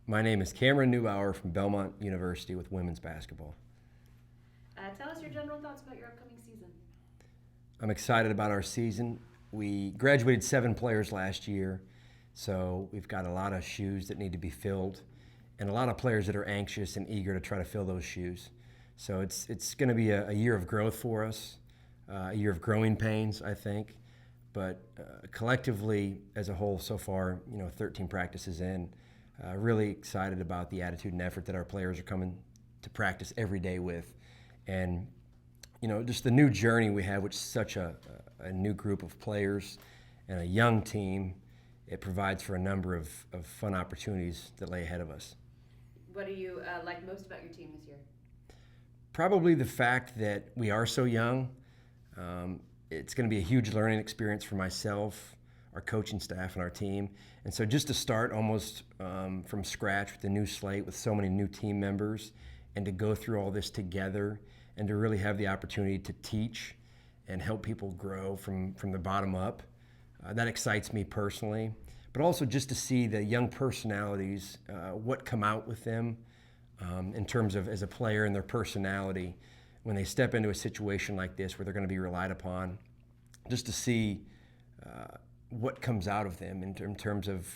My name is Cameron Newbauer from Belmont University with women's basketball. Tell us your general thoughts about your upcoming season. I'm excited about our season. We graduated 7 players last year, so we've got a lot of shoes that need to be filled and a lot of players that are anxious and eager to try to fill those shoes. So it's going to be a year of growth for us, a year of growing pains, I think. But collectively, as a whole, so far, 13 practices in, really excited about the attitude and effort that our players are coming to practice every day with. And, just the new journey we have, which is such a new group of players and a young team, it provides for a number of fun opportunities that lay ahead of us. What do you like most about your team this year? Probably the fact that we are so young. It's going to be a huge learning experience for myself, our coaching staff, and our team. And so just to start almost from scratch with a new slate, with so many new team members, and to go through all this together, and to really have the opportunity to teach and help people grow from the bottom up, that excites me personally. But also just to see the young personalities, what come out with them in terms of as a player and their personality when they step into a situation like this where they're going to be relied upon, just to see what comes out of them in terms of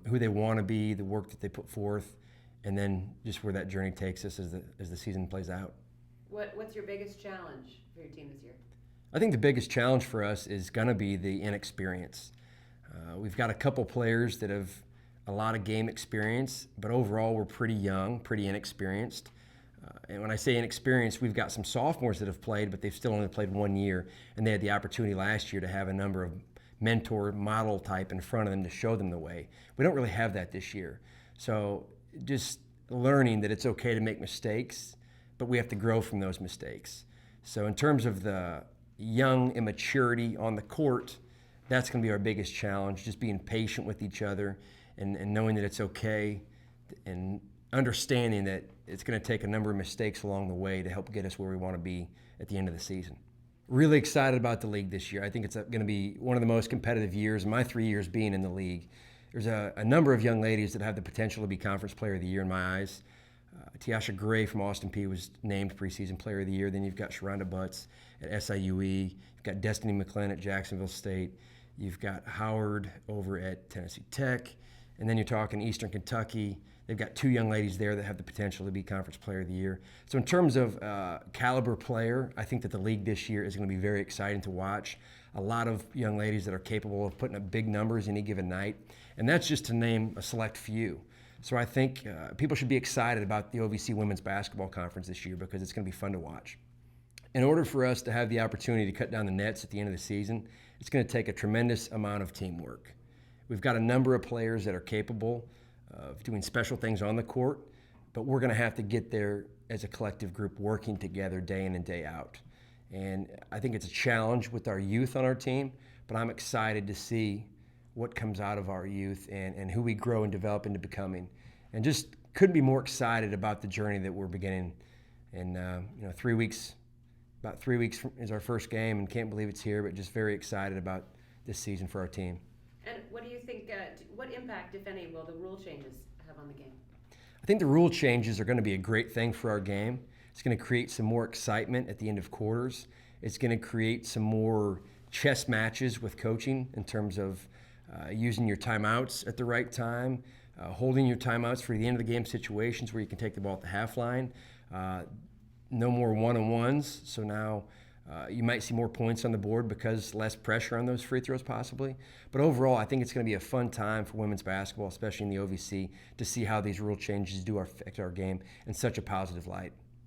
who they want to be, the work that they put forth, and then just where that journey takes us as the season plays out. What's your biggest challenge for your team this year? I think the biggest challenge for us is going to be the inexperience. We've got a couple players that have a lot of game experience, but overall we're pretty young, pretty inexperienced. And when I say inexperienced, we've got some sophomores that have played, but they've still only played 1 year, and they had the opportunity last year to have a number of mentor, model type in front of them to show them the way. We don't really have that this year. So just learning that it's okay to make mistakes, but we have to grow from those mistakes. So in terms of the young immaturity on the court, that's going to be our biggest challenge, just being patient with each other and knowing that it's okay and understanding that it's going to take a number of mistakes along the way to help get us where we want to be at the end of the season. Really excited about the league this year. I think it's going to be one of the most competitive years, my 3 years being in the league. There's a number of young ladies that have the potential to be Conference Player of the Year in my eyes. Tiasha Gray from Austin Peay was named preseason Player of the Year. Then you've got Sharonda Butts at SIUE. You've got Destiny McClellan at Jacksonville State. You've got Howard over at Tennessee Tech. And then you're talking Eastern Kentucky. They've got 2 young ladies there that have the potential to be Conference Player of the Year. So in terms of caliber player, I think that the league this year is going to be very exciting to watch. A lot of young ladies that are capable of putting up big numbers any given night. And that's just to name a select few. So I think people should be excited about the OVC Women's Basketball Conference this year because it's going to be fun to watch. In order for us to have the opportunity to cut down the nets at the end of the season, it's going to take a tremendous amount of teamwork. We've got a number of players that are capable of doing special things on the court, but we're going to have to get there as a collective group working together day in and day out. And I think it's a challenge with our youth on our team, but I'm excited to see what comes out of our youth and who we grow and develop into becoming. And just couldn't be more excited about the journey that we're beginning. And 3 weeks, about 3 weeks is our first game, and can't believe it's here, but just very excited about this season for our team. And what do you think, what impact, if any, will the rule changes have on the game? I think the rule changes are going to be a great thing for our game. It's going to create some more excitement at the end of quarters. It's going to create some more chess matches with coaching in terms of using your timeouts at the right time, holding your timeouts for the end of the game situations where you can take the ball at the half line. No more one-on-ones, so now you might see more points on the board because less pressure on those free throws possibly. But overall, I think it's going to be a fun time for women's basketball, especially in the OVC, to see how these rule changes do affect our game in such a positive light.